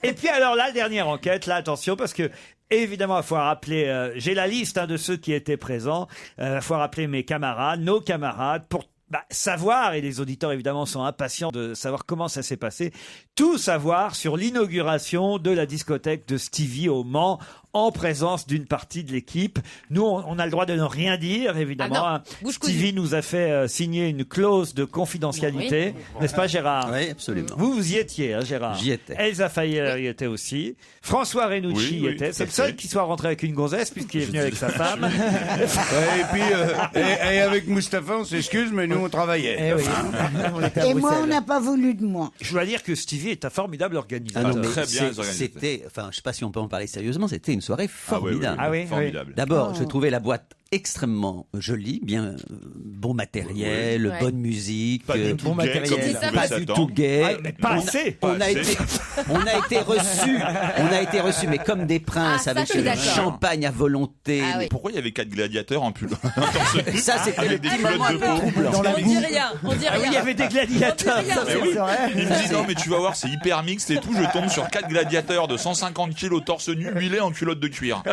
Et puis alors la dernière enquête, là attention parce que évidemment, il faut rappeler, j'ai la liste de ceux qui étaient présents, il faut rappeler mes camarades, nos camarades, pour savoir, et les auditeurs évidemment sont impatients de savoir comment ça s'est passé, tout savoir sur l'inauguration de la discothèque de Stevie au Mans, en présence d'une partie de l'équipe. Nous, on a le droit de ne rien dire, évidemment. Stevie nous a fait signer une clause de confidentialité, n'est-ce pas Gérard? Oui, absolument. Vous y étiez, hein, Gérard? J'y étais. Elsa Fayer y était aussi. François Renucci y était. C'est le seul qui soit rentré avec une gonzesse, puisqu'il est venu avec sa femme. Et puis, et avec Mustapha, on s'excuse, mais nous, on travaillait. Et moi, on n'a pas voulu de moi. Je dois dire que Stevie est un formidable organisateur. Très bien, c'était, enfin, je sais pas si on peut en parler sérieusement, c'était une soirée formidable. Ah oui, formidable. D'abord, je trouvais la boîte extrêmement jolie, bien bon matériel, bonne musique, pas du tout gay, mais pas assez. On a été reçus, mais comme des princes, avec du champagne à volonté. Ah oui. Pourquoi il y avait 4 gladiateurs en pull? Ça, c'était le petit moment un peu troublant. On dit rien. Ah oui, il y avait des gladiateurs. Il me dit non, mais tu vas voir, c'est hyper mixte et tout. Je tombe sur 4 gladiateurs de 150 kilos torse nu, huilés en culotte de cuir.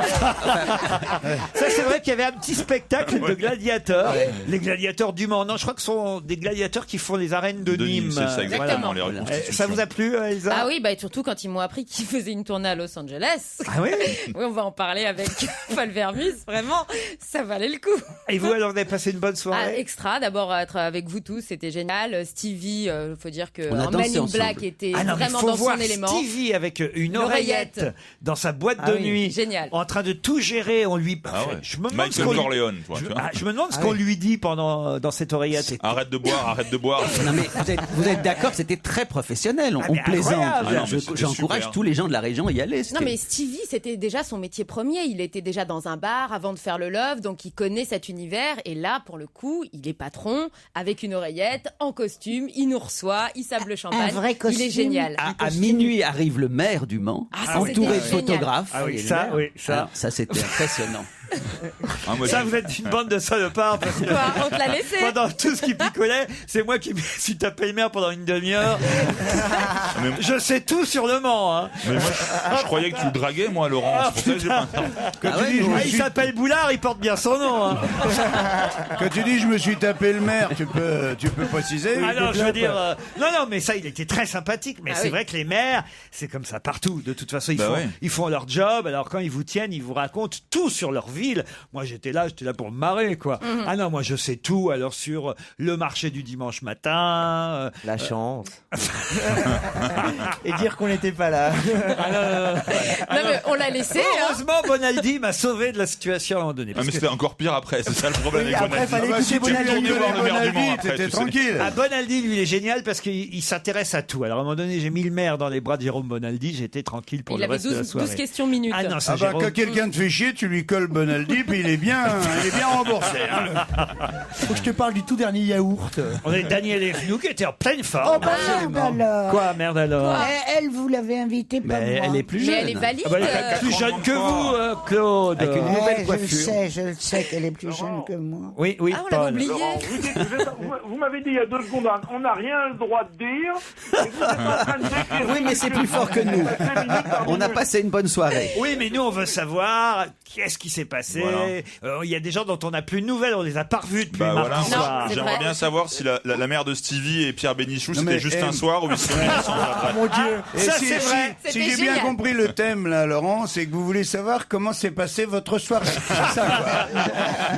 Ça, c'est vrai qu'il y avait un petit spectacle de gladiateurs. Les gladiateurs du Mans. Non, je crois que ce sont des gladiateurs qui font les arènes de Nîmes. C'est ça, exactement. Les reconstitutions. Ça vous a plu, Elsa? Ah oui, surtout quand ils m'ont appris qu'ils faisaient une tournée à Los Angeles. Ah oui? Oui, on va en parler avec Paul Vermus. Vraiment, ça valait le coup. Et vous, alors, vous avez passé une bonne soirée? Extra. D'abord, être avec vous tous, c'était génial. Stevie, faut dire que On a Man dansé in ensemble. Black était non, vraiment faut dans voir son élément. Stevie avec une oreillette dans sa boîte de nuit. Génial. En train de tout gérer. On lui. Je me demande Michael Corleone, toi. Je me demande ce qu'on lui dit dans cette oreillette. Arrête de boire, arrête de boire. Non mais vous êtes d'accord, c'était très professionnel, on plaisante. J'encourage tous les gens de la région à y aller. Non mais Stevie, c'était déjà son métier premier. Il était déjà dans un bar avant de faire le Love, donc il connaît cet univers. Et là, pour le coup, il est patron avec une oreillette, en costume. Il nous reçoit, il sable le champagne. Un vrai costume. Il est génial. À minuit arrive le maire du Mans, entouré de photographes. Ah oui, ça. Ça c'était impressionnant. Ça, vous êtes une bande de salopards. Parce que on te l'a laissé. Pendant tout ce qui picolait, c'est moi qui me suis tapé le maire pendant une demi-heure. Je sais tout sur le Mans. Hein. Mais moi, je croyais que tu le draguais, moi, Laurent. C'est pour ça que j'ai pas... Il s'appelle Boulard, il porte bien son nom. Hein. Quand tu dis je me suis tapé le maire, tu peux préciser? Non, je veux dire, non, mais ça, il était très sympathique. Mais c'est vrai que les maires, c'est comme ça partout. De toute façon, ils font leur job. Alors quand ils vous tiennent, ils vous racontent tout sur leur ville. Moi, j'étais là pour me marrer, quoi. Ah non, moi, je sais tout. Alors sur le marché du dimanche matin, la chance. Et dire qu'on n'était pas là. Non, mais on l'a laissé. Heureusement, Bonaldi m'a sauvé de la situation à un moment donné. Mais c'était encore pire après. C'est ça le problème avec après, Bonaldi. fallait écouter Bonaldi. Voir le maire du Mans après, t'étais tranquille. Bonaldi, lui, il est génial parce qu'il s'intéresse à tout. Alors à un moment donné, j'ai mis le maire dans les bras de Jérôme Bonaldi. J'étais tranquille pour le reste de la soirée. 12 questions minutes. Ah non, Quand quelqu'un te fait chier, tu lui colles Bonaldi, puis il est bien remboursé. Faut que je te parle du tout dernier yaourt. On a Daniel Evenou qui était en pleine forme. Oh, merde alors. Quoi, merde alors? Elle, vous l'avez invitée, pas moi. Elle est plus jeune. Mais elle est valide. Elle est plus jeune que vous, Claude. Avec une nouvelle coiffure. Je le sais qu'elle est plus jeune que moi. Oui, on l'avait Paul. oublié. Laurent, vous m'avez dit il y a 2 secondes, on n'a rien le droit de dire. Et vous êtes en train de décrire Oui, mais c'est plus fort que nous. On a passé une bonne soirée. Oui, mais nous, on veut savoir qu'est-ce qui s'est passé. Il y a des gens dont on n'a plus de nouvelles, on les a pas revus depuis mardi soir. J'aimerais bien savoir si la mère de Stevie et Pierre Bénichou, c'était juste un soir ou ils se sont mis ensemble après. Mon Dieu. Ça, c'est vrai. Si j'ai bien compris le thème, là, Laurent, c'est que vous voulez savoir comment s'est passée votre soirée. C'est ça,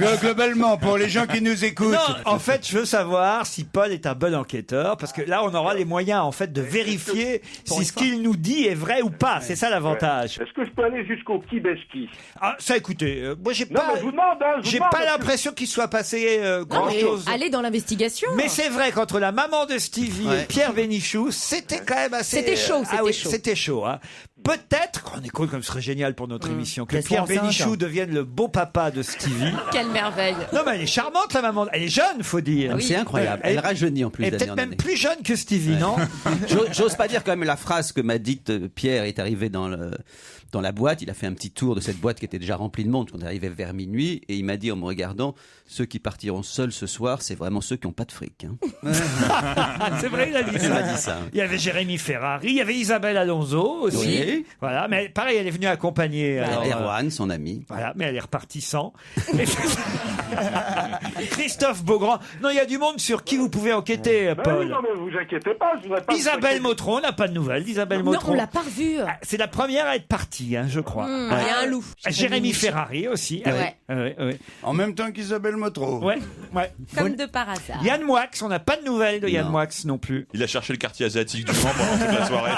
quoi. Globalement, pour les gens qui nous écoutent. Non, en fait, je veux savoir si Paul est un bon enquêteur, parce que là, on aura les moyens, en fait, de vérifier si ce qu'il nous dit est vrai ou pas. C'est ça l'avantage. Est-ce que je peux aller jusqu'au Kibeski? Ah, ça, écoutez, moi, j'ai Non, mais je vous demande, j'ai pas l'impression qu'il soit passé grand chose. Allez dans l'investigation. Mais c'est vrai qu'entre la maman de Stevie et Pierre Bénichou, c'était quand même assez. C'était chaud, C'était chaud, hein. peut-être, on est cool comme ce serait génial pour notre émission, que Qu'elle soit Pierre enceinte. Bénichou devienne le beau papa de Stevie. Quelle merveille. Non, mais elle est charmante, la maman. Elle est jeune, faut dire. Ah, c'est incroyable. Elle rajeunit en plus Elle est d'année peut-être en même année. plus jeune que Stevie, non? J'ose pas dire quand même la phrase que m'a dite Pierre est arrivé dans la boîte. Il a fait un petit tour de cette boîte qui était déjà remplie de monde. On est arrivé vers minuit et il m'a dit en me regardant, ceux qui partiront seuls ce soir, c'est vraiment ceux qui n'ont pas de fric. Hein. C'est vrai, il a dit Il ça. m'a dit ça. Il y avait Jérémy Ferrari, il y avait Isabelle Alonso aussi. Oui. Voilà, mais pareil, elle est venue accompagner. alors, Erwan, son ami. voilà, mais elle est repartie sans. Christophe Beaugrand. Non, il y a du monde sur qui vous pouvez enquêter, Ben Paul. oui, non, mais vous inquiétez pas, je voudrais pas. Isabelle Motron, on n'a pas de nouvelles d'Isabelle Non, Motron. on l'a pas revue. Ah, c'est la première à être partie, hein, je crois. Il y a un loup. Jérémy Ferrari aussi. Ouais. Ouais. En même temps qu'Isabelle Motro. Ouais. Comme de par hasard. Yann Moix, on n'a pas de nouvelles de Yann Non. Moix non plus. Il a cherché le quartier asiatique du Mans pendant toute la soirée.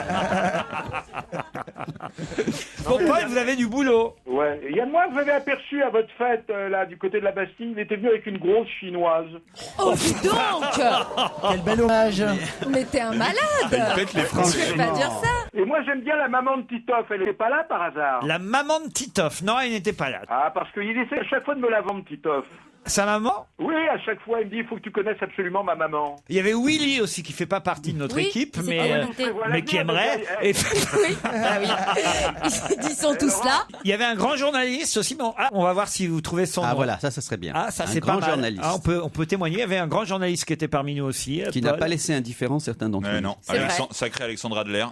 Bon, Paul, vous avez du boulot. Ouais. Yann, moi, vous avez aperçu à votre fête, là, du côté de la Bastille, il était venu avec une grosse chinoise. Oh, dis donc. Quel bel hommage. Mais t'es un malade. Il pète les Je Français. vais pas dire ça. Et moi, j'aime bien la maman de Titoff, elle était pas là par hasard. La maman de Titoff. Non, elle n'était pas là. Ah, parce qu'il essaie à chaque fois de me la vendre, Titoff. Sa maman? Oui, à chaque fois, il me dit, il faut que tu connaisses absolument ma maman. Il y avait Willy aussi qui fait pas partie de notre Oui, équipe, c'est mais, pas invité. mais qui aimerait. Et Oui. Ah oui. Ils sont tous là. il y avait un grand journaliste aussi. Bon, on va voir si vous trouvez son Ah nom. voilà, ça serait bien. Ah, ça un c'est grand pas mal. journaliste Ah, on peut témoigner. Il y avait un grand journaliste qui était parmi nous aussi. qui n'a Paul. pas laissé indifférent certains d'entre nous. Non, C'est vrai. sacré Alexandre Adler.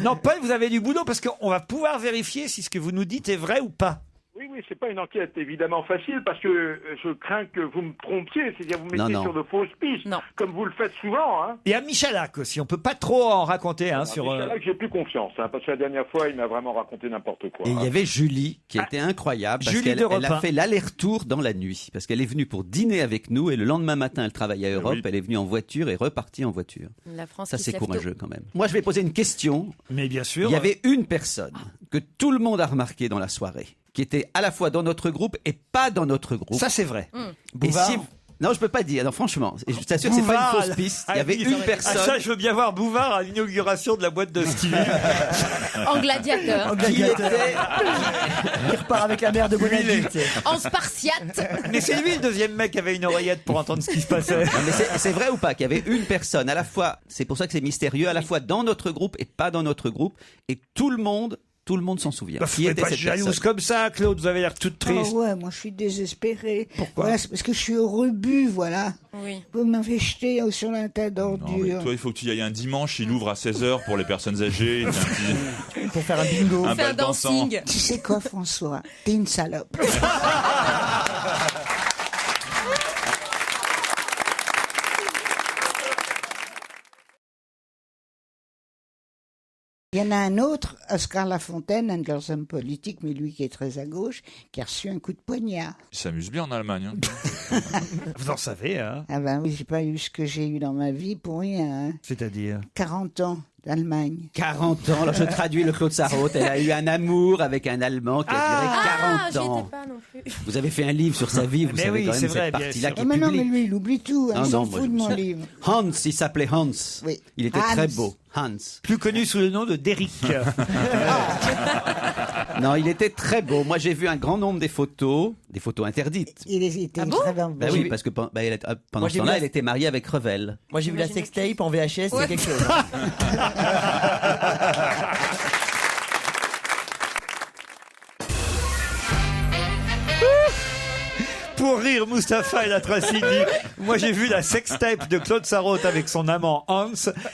Non, Paul, vous avez du boulot parce qu'on va pouvoir vérifier si ce que vous nous dites est vrai ou pas. Oui, c'est pas une enquête évidemment facile parce que je crains que vous me trompiez, c'est-à-dire vous me mettiez Non. sur de fausses pistes, Non. comme vous le faites souvent. Hein. Il y a Michalak aussi. On peut pas trop en raconter sur. C'est là que j'ai plus confiance, hein, parce que la dernière fois, il m'a vraiment raconté n'importe quoi. Et il y avait Julie qui était incroyable parce Julie qu'elle d'Europe elle a 1. fait l'aller-retour dans la nuit parce qu'elle est venue pour dîner avec nous et le lendemain matin elle travaille à Europe, Oui. elle est venue en voiture et repartie en voiture. La France Ça qui c'est se lève courageux tôt. quand même. Moi je vais poser une question. Mais bien sûr. Il y avait une personne que tout le monde a remarqué dans la soirée qui était à la fois dans notre groupe et pas dans notre groupe. Ça c'est vrai. Mm. Et Bouvard. Non, je peux pas dire. Non, franchement, et je t'assure que c'est pas Bouvard, une fausse piste. Il y avait oui, une personne. Ah, ça, je veux bien voir Bouvard à l'inauguration de la boîte de Stevie. En gladiateur. En qui gladiateur. était Qui repart avec la mère de Bonadi. tu sais. En spartiate. Mais c'est lui le deuxième mec qui avait une oreillette pour entendre ce qui se passait. Non, mais c'est vrai ou pas qu'il y avait une personne à la fois, c'est pour ça que c'est mystérieux, à la fois dans notre groupe et pas dans notre groupe, et tout le monde s'en souvient. Bah, Qui vous était pas cette jalouse personne comme ça, Claude. Vous avez l'air toute triste. Ah ouais, moi je suis désespérée. Pourquoi Voilà, c'est parce que je suis au rebut, voilà. Oui. Vous m'avez jeté sur un tas Non, mais d'ordures. toi, il faut que tu y ailles un dimanche. Il ouvre à 16h pour les personnes âgées. Il fait un petit- Pour faire un bingo. Un Fait un bal dansant. dancing. Tu sais quoi, François? T'es une salope. Il y en a un autre, Oscar Lafontaine, un de leurs hommes politiques, mais lui qui est très à gauche, qui a reçu un coup de poignard. Il s'amuse bien en Allemagne. Hein. Vous en savez, hein? Ah ben oui, j'ai pas eu ce que j'ai eu dans ma vie pour rien. Hein. C'est-à-dire 40 ans d'Allemagne. 40 ans, alors je traduis le Claude Sarraute, elle a eu un amour avec un Allemand qui a Ah, duré j'y 40 ans. étais pas non plus. Vous avez fait un livre sur sa vie, vous Mais savez oui, quand c'est même vrai, cette bien partie-là sûr. qui Ah est mais non, mais publique. lui, il oublie tout. Hein, Ah il s'en non, moi, fout je de me mon souviens. livre. Hans, il s'appelait Hans. Oui. Il était Hans. très beau. Hans. plus connu sous le nom de Derrick. Non, il était très beau. Moi, j'ai vu un grand nombre des photos interdites. Il était Ah bon très bien. Ben oui, parce que pendant Moi, ce j'ai temps-là, vu elle était mariée avec Revel. Moi j'ai vu la sextape en VHS, c'est quelque chose. Pour rire, Mustapha et la Tracy dit moi j'ai vu la sextape de Claude Sarraute avec son amant Hans.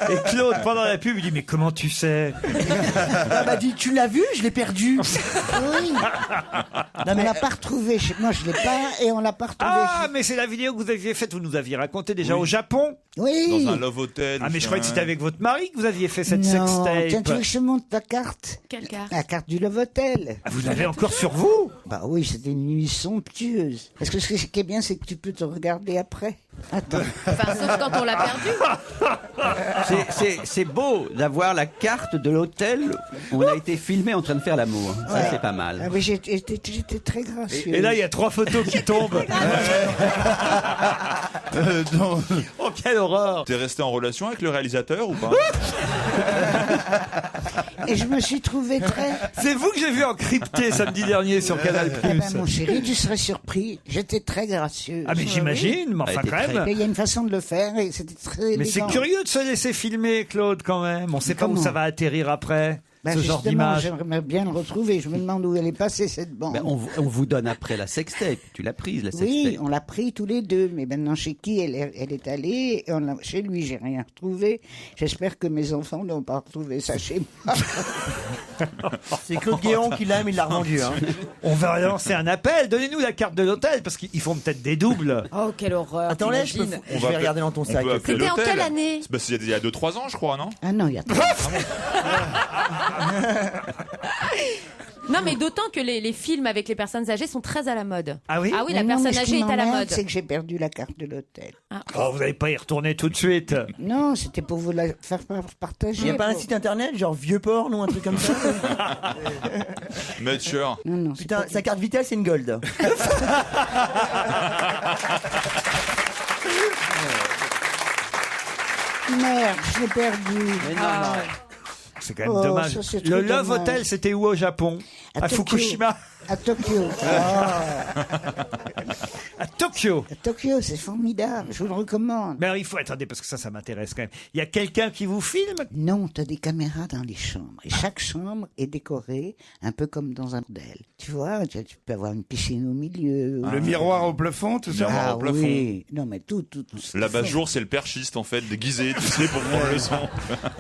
Et Claude, pendant la pub, il dit mais comment tu sais? Elle m'a dit, tu l'as vu? Je l'ai perdu. Oui. Non, On l'a pas retrouvé. Moi, je l'ai pas et on l'a pas retrouvé. Ah, mais c'est la vidéo que vous aviez faite, vous nous aviez raconté déjà au Japon. Oui. Dans un love hotel. Ah, mais je croyais que c'était avec votre mari que vous aviez fait cette Non, tiens, sextape. tu veux que je te montre ta carte? Quelle carte? La carte du Love Hotel. Ah, vous l'avez encore sur vous? Bah oui, c'était une nuit somptueuse. Parce que ce qui est bien, c'est que tu peux te regarder après. Attends. Enfin, sauf quand on l'a perdu. C'est beau d'avoir la carte de l'hôtel où on a été filmé en train de faire l'amour. Ça, Ouais. c'est pas Ah mal. oui, j'étais très gracieuse. Et là, il y a 3 photos qui tombent. Donc, Oh, quelle horreur. T'es resté en relation avec le réalisateur ou pas? Et je me suis trouvé très... C'est vous que j'ai vu en crypté samedi dernier sur Canal+. Eh ben, mon chéri, tu serais surpris. J'étais très gracieux. Ah mais j'imagine, mais enfin Elle était quand même. Mais il y a une façon de le faire et c'était très Mais c'est élégant. curieux de se laisser filmer, Claude, quand même. On sait pas où Comment ça va atterrir après, Ben, ce genre justement, d'image. j'aimerais bien le retrouver. Je me demande où elle est passée, cette bande. Ben, on vous donne après la sextape. Tu l'as prise, la sextape. Oui, on l'a pris tous les deux, mais maintenant chez qui elle est allée et chez lui, j'ai rien retrouvé. J'espère que mes enfants n'ont pas retrouvé ça chez moi. C'est Claude Guéant qui l'a, mais il l'a revendu. Hein. On va lancer un appel. Donnez-nous la carte de l'hôtel, parce qu'ils font peut-être des doubles. Oh, quelle horreur. Attends, là, je t'imagines. vais regarder dans ton On sac. peut appeler C'était en l'hôtel. quelle année? Bah, c'est il y a 2-3 ans, je crois, non? Ah non, il y a Non, mais d'autant que les films avec les personnes âgées sont très à la mode. Ah oui? Ah oui, la Mais non, personne mais ce âgée qui est à la m'emmerde, mode. c'est que j'ai perdu la carte de l'hôtel. Oh, vous n'allez pas y retourner tout de suite. Non, c'était pour vous la faire partager. Il n'y a pas un pour- site internet, genre vieux porn ou un truc comme ça? Matcher. Non, non, c'est Putain, pas- sa carte vitale, c'est une gold. Merde, je l'ai perdu. C'est quand même Oh, dommage. ça, c'est Le trop Love dommage. Hotel, c'était où au Japon? À Tokyo. Fukushima? À Tokyo. Ah, À Tokyo. à Tokyo, c'est formidable. Je vous le recommande. Mais alors, il faut attendez parce que ça m'intéresse quand même. Il y a quelqu'un qui vous filme? Non, tu as des caméras dans les chambres. Et chaque chambre est décorée un peu comme dans un bordel. Tu vois, tu peux avoir une piscine au milieu. Le miroir au plafond, tout ça. Miroir Ah au plafond. oui. Non, mais tout. ce La qu'il faut. basse-jour, c'est le perchiste, en fait, déguisé, tu sais, pour prendre le son.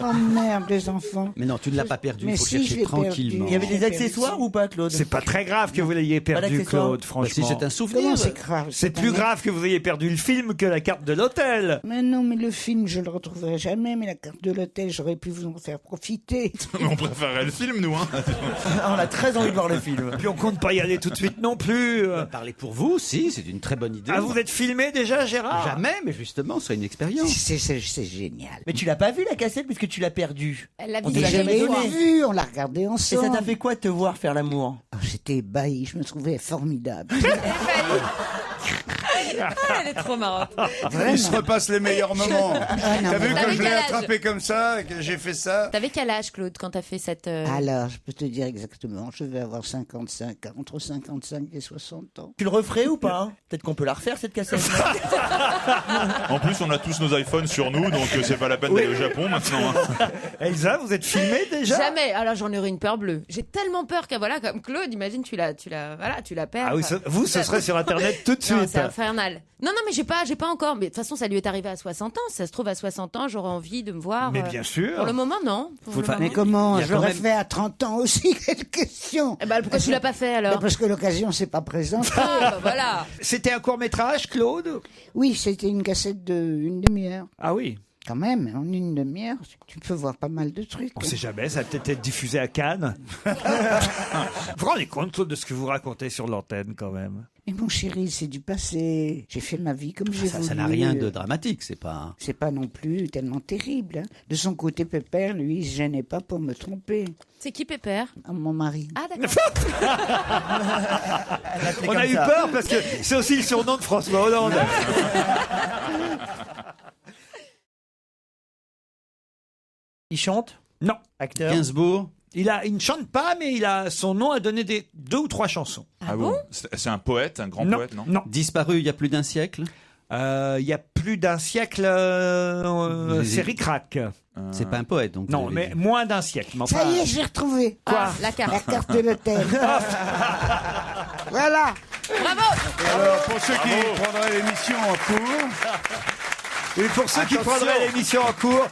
Oh merde, les enfants. Mais non, tu ne l'as pas perdu. Mais Il faut si, je chercher l'ai perdu. tranquillement. Il y avait des J'ai accessoires perdu. ou pas, Claude? C'est pas très grave que vous l'ayez perdu, d'accessoires. Claude, Bah, franchement. si c'est un souvenir. Comment c'est grave C'est plus un- grave que vous ayez perdu le film que la carte de l'hôtel. Mais non, mais le film, je le retrouverai jamais. Mais la carte de l'hôtel, j'aurais pu vous en faire profiter. Mais on préférerait le film, nous, hein. On a très envie de voir le film. Puis on compte pas y aller tout de suite non plus. Parlez pour vous, si, c'est une très bonne idée. Ah, vous êtes filmé déjà, Gérard? Jamais, mais justement, ce serait une expérience. C'est génial. Mais tu l'as pas vu la cassette puisque tu l'as perdue. Elle l'a On te visité l'a jamais une donné. fois. Vu, on l'a regardé Et ensemble. ça t'a fait quoi de te voir faire l'amour? Oh, j'étais ébahi, je me trouvais formidable. Ah, elle est trop marrante. Il se repasse les meilleurs moments. Ah, non, T'as vu mais- quand T'avais je l'ai quel âge attrapé comme ça, que j'ai fait ça? T'avais quel âge, Claude, quand t'as fait cette... Alors, je peux te dire exactement, je vais avoir 55 ans, entre 55 et 60 ans. Tu le referais ou pas? Peut-être qu'on peut la refaire cette cassette. En plus, on a tous nos iPhones sur nous, donc c'est pas la peine d'aller au Japon, maintenant. hein. Elsa, vous êtes filmé déjà? Jamais. Alors j'en aurais une peur bleue. J'ai tellement peur qu'à voilà, comme Claude, imagine tu la perds. Ah oui, vous, ce serait sur Internet tout de Non, suite. c'est infernal. Non, mais j'ai pas encore. Mais de toute façon, ça lui est arrivé à 60 ans. Si ça se trouve, à 60 ans, j'aurais envie de me voir. Mais bien sûr. Pour le moment, non. Pour le Mais moment. comment Il y a Je l'aurais quand même- fait à 30 ans aussi, quelle question Eh ben, pourquoi tu l'as pas fait alors? Parce que l'occasion s'est pas présentée. Ah, bah, voilà. C'était un court-métrage, Claude? Oui, c'était une cassette de une demi-heure. Ah oui. Quand même, en une demi-heure, tu peux voir pas mal de trucs. On sait jamais, ça a peut-être été diffusé à Cannes. Vous vous rendez compte, Claude, de ce que vous racontez sur l'antenne, quand même? Mais mon chéri, c'est du passé. J'ai fait ma vie comme j'ai voulu. Ça n'a rien de dramatique, c'est pas. C'est pas non plus tellement terrible. Hein. De son côté, Pépère, lui, il se gênait pas pour me tromper. C'est qui Pépère? Ah, mon mari. Ah, d'accord. On a eu peur parce que c'est aussi le surnom de François Hollande. Il chante? Non. Acteur? Gainsbourg. Il ne chante pas, mais son nom a donné 2 ou 3 chansons. Ah bon? C'est un poète, un grand Non, poète, non? non. Disparu il y a plus d'un siècle. Il y a plus d'un siècle, c'est Ric-Rac. C'est pas un poète, donc. Non, vous mais avez- moins d'un siècle. mais Ça enfin- y est, j'ai retrouvé. Quoi? La La carte. carte de l'hôtel. Voilà. Bravo! Alors, pour ceux qui prendraient l'émission en cours, Et pour ceux qui Attention. prendraient l'émission en cours,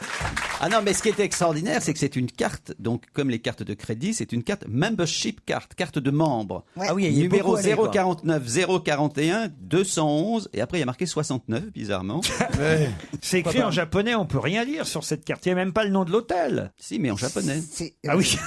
Ah non, mais ce qui est extraordinaire, c'est que c'est une carte, donc comme les cartes de crédit, c'est une carte membership card, carte de membre. Ouais. Ah oui, il y a Numéro beaucoup à aller, quoi. 049 041 211 et après il y a marqué 69 bizarrement. c'est écrit en japonais, on peut rien lire sur cette carte. Il n'y a même pas le nom de l'hôtel. Si, mais en japonais. Ah oui.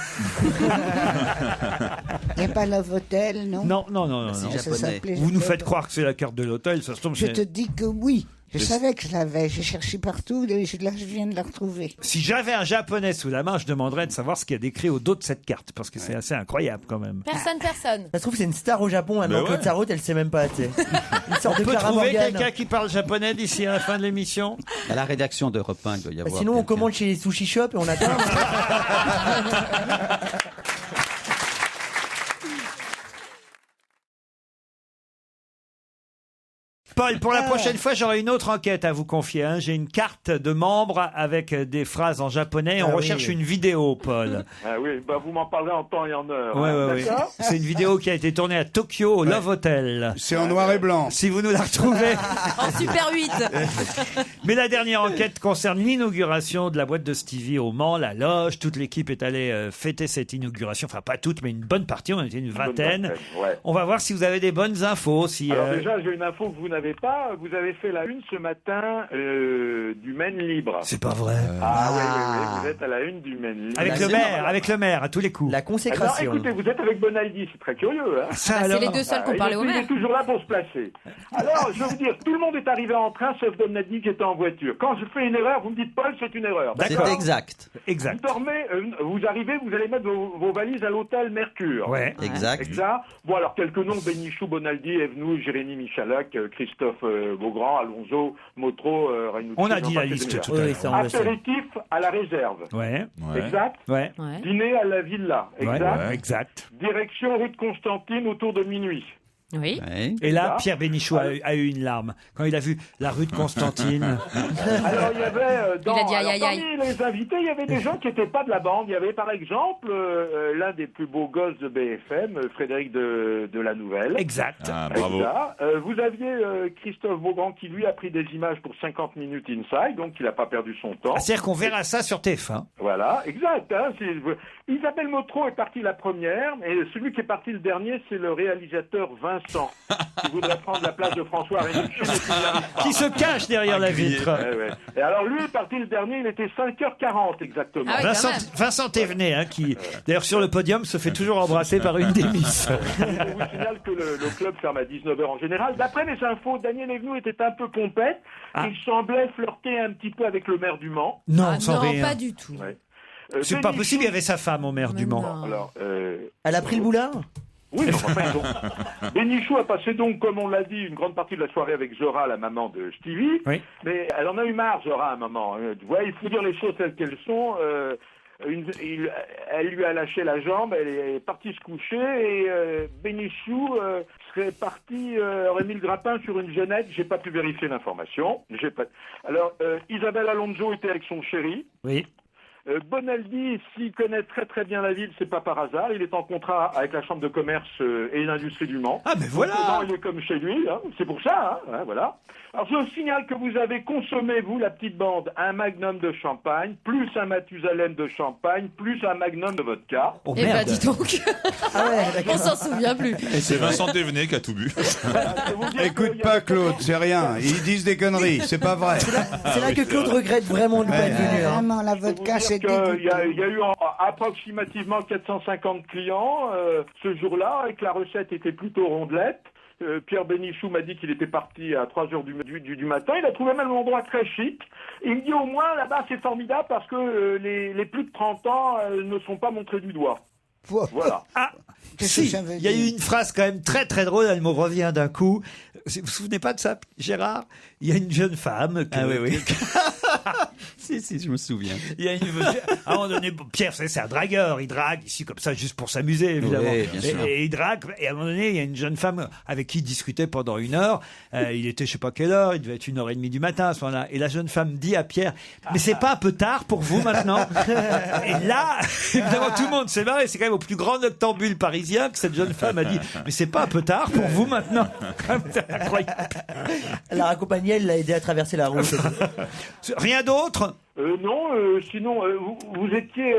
Il n'y a pas Love Hotel, non Non, non, non, non. C'est non. Ça japonais. s'appelait Vous nous Love faites croire que c'est la carte de l'hôtel, ça se tombe. Je c'est- te dis que oui. Je savais que je l'avais. J'ai cherché partout. Et là, je viens de la retrouver. Si j'avais un japonais sous la main, je demanderais de savoir ce qu'il y a décrit au dos de cette carte, parce que c'est assez incroyable quand même. Personne. Ça se trouve, c'est une star au Japon, maintenant. ouais. Claude Sarraute, elle sait même pas, tu sais. Une sorte On de peut Clara trouver Morgan. quelqu'un qui parle japonais d'ici à la fin de l'émission? À la rédaction d'Europe 1, il doit y avoir. Sinon, on quelqu'un. commande chez les sushi shops et on attend. Paul, pour la prochaine fois, j'aurai une autre enquête à vous confier. Hein. J'ai une carte de membres avec des phrases en japonais. On recherche une vidéo, Paul. Ah oui, bah vous m'en parlerez en temps et en heure. Ouais. D'accord. C'est une vidéo qui a été tournée à Tokyo, au Love Hotel. C'est en noir et blanc. Si vous nous la retrouvez. En Super 8. Mais la dernière enquête concerne l'inauguration de la boîte de Stevie au Mans, la loge. Toute l'équipe est allée fêter cette inauguration. Enfin, pas toute, mais une bonne partie. On était une vingtaine. Ouais. On va voir si vous avez des bonnes infos. Si, Alors déjà, j'ai une info que vous n'avez pas. Vous avez fait la une ce matin du Maine Libre. C'est pas vrai. Oui, vous êtes à la une du Maine Libre. Avec le maire, à tous les coups. La Alors, consécration. écoutez, vous êtes avec Bonaldi, c'est très curieux. Hein. Ça, C'est alors les deux seuls qui ont parlé au Il maire. est toujours là pour se placer. Alors, je vais vous dire, tout le monde est arrivé en train, sauf Bonaldi qui était en voiture. Quand je fais une erreur, vous me dites, Paul, c'est une erreur. C'est D'accord. exact. Exact. Vous dormez, vous arrivez, vous allez mettre vos valises à l'hôtel Mercure. Ouais. Exact. Exact. Bon, alors, quelques noms, Benichou, Bonaldi, Evenou, Jérémy Michalak, Christophe Beaugrand, Alonso, Motro, Reynoudji. On a dit la liste tout à Oui, l'heure. ça, on le sait. Apéritif à la réserve. Ouais. Exact. Ouais. Ouais. Dîner à la villa. Exact. Ouais. Exact. Direction rue de Constantine autour de minuit. Oui. Ouais. Et là, Ça. Pierre Bénichou a eu une larme quand il a vu la rue de Constantine. Alors, il y avait Il a dit aïe, aïe, aïe. parmi les invités, il y avait des gens qui n'étaient pas de la bande. Il y avait par exemple l'un des plus beaux gosses de BFM, Frédéric de la Nouvelle. Exact. Ah, bravo. Exact. Vous aviez Christophe Beaugrand qui lui a pris des images pour 50 minutes inside, donc il n'a pas perdu son temps. Ah, c'est-à-dire qu'on verra ça sur TF1. Voilà, exact. Hein, Isabelle Motro est partie la première, et celui qui est parti le dernier, c'est le réalisateur Vincent, qui voudrait prendre la place de François Renucci, mais qui n'y arrive pas. Qui se cache derrière la vitre. Ouais. Et alors lui est parti le dernier, il était 5h40 exactement. Ah oui, Vincent, quand même. Vincent Thévenet, hein, qui d'ailleurs sur le podium se fait toujours embrasser par une des Miss. Je vous signale que le club ferme à 19h en général. D'après mes infos, Daniel Evenou était un peu pompette. Ah. Il semblait flirter un petit peu avec le maire du Mans. Non, Ah, sans non, rien. pas du tout. Ouais. C'est pas Bénichou- possible, il y avait sa femme au maire du Mais Mans. non. Alors, Elle a pris le boulard. oui, mais enfin, ils ont- Bénichou a passé donc, comme on l'a dit, une grande partie de la soirée avec Zora, la maman de Stevie. Oui. Mais elle en a eu marre, Zora, à un moment. Tu vois, il faut dire les choses telles qu'elles sont. Elle lui a lâché la jambe, elle est partie se coucher et Bénichou serait parti, aurait mis le grappin sur une jeunette. J'ai pas pu vérifier l'information. Alors, Isabelle Alonso était avec son chéri. Oui. Bonaldi, s'il connaît très très bien la ville, c'est pas par hasard. Il est en contrat avec la Chambre de commerce et l'industrie du Mans. Ah, mais voilà. Donc, il est comme chez lui, hein. C'est pour ça, hein, voilà. Alors, je vous signale que vous avez consommé, vous, la petite bande, un magnum de champagne, plus un Mathusalem de champagne, plus un magnum de vodka. Oh Eh ben, merde. dis donc. Ah ouais, d'accord. On s'en souvient plus. Et c'est Vincent Thévenet qui a tout bu. Voilà, je vais vous dire Écoute qu'il y pas avait- Claude, c'est rien. Ils disent des conneries, c'est pas vrai. C'est là que Claude regrette vraiment de ne pas être venu. hein. Vraiment, la Je vais vous vodka, dire c'est qu'il y a dégoûtant. eu approximativement 450 clients ce jour-là et que la recette était plutôt rondelette. Pierre Bénichou m'a dit qu'il était parti à 3h du matin. Il a trouvé même l'endroit très chic. Il me dit au moins là-bas c'est formidable parce que les plus de 30 ans ne sont pas montrés du doigt. Voilà. Ah, Qu'est-ce que si, ça veut il y a eu dire une phrase quand même très très drôle, elle me revient d'un coup. Vous vous souvenez pas de ça, Gérard? Il y a une jeune femme. Ah oui. Si, je me souviens. Il y a à un moment donné, Pierre, c'est un dragueur, il drague ici comme ça juste pour s'amuser évidemment. Oui, bien sûr. Et il drague. Et à un moment donné, il y a une jeune femme avec qui il discutait pendant 1 heure. Il était je sais pas quelle heure, il devait être 1h30 du matin à ce moment-là. Et la jeune femme dit à Pierre, mais c'est pas un peu tard pour vous maintenant? Et là, évidemment, tout le monde s'est marré. C'est quand même au plus grand noctambule parisien que cette jeune femme a dit, mais c'est pas un peu tard pour vous maintenant? C'est incroyable. Elle l'a accompagné, elle l'a aidé à traverser la route. Rien d'autre? Non, sinon, vous étiez,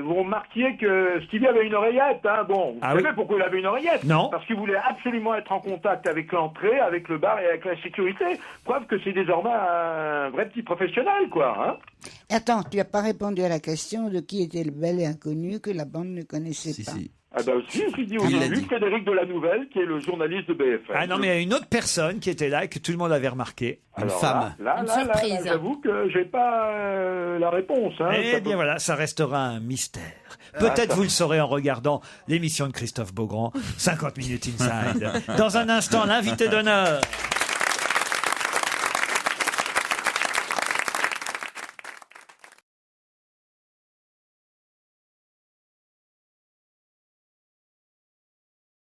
vous remarquiez que Stevie avait une oreillette, hein. Bon, vous Ah savez oui. pourquoi il avait une oreillette? Non. Parce qu'il voulait absolument être en contact avec l'entrée, avec le bar et avec la sécurité. Preuve que c'est désormais un vrai petit professionnel, quoi, hein. Attends, tu n'as pas répondu à la question de qui était le bel inconnu que la bande ne connaissait Si, pas. si. Ah ben si, j'ai dit Il l'a aujourd'hui dit. Frédéric de la Nouvelle, qui est le journaliste de BFM. Ah non, mais il y a une autre personne qui était là et que tout le monde avait remarqué. Une Alors femme. Une surprise. J'avoue que j'ai pas la réponse. Hein. Eh Ça bien peut- voilà, ça restera un mystère. Peut-être vous le saurez en regardant l'émission de Christophe Beaugrand, 50 minutes inside. Dans un instant, l'invité d'honneur.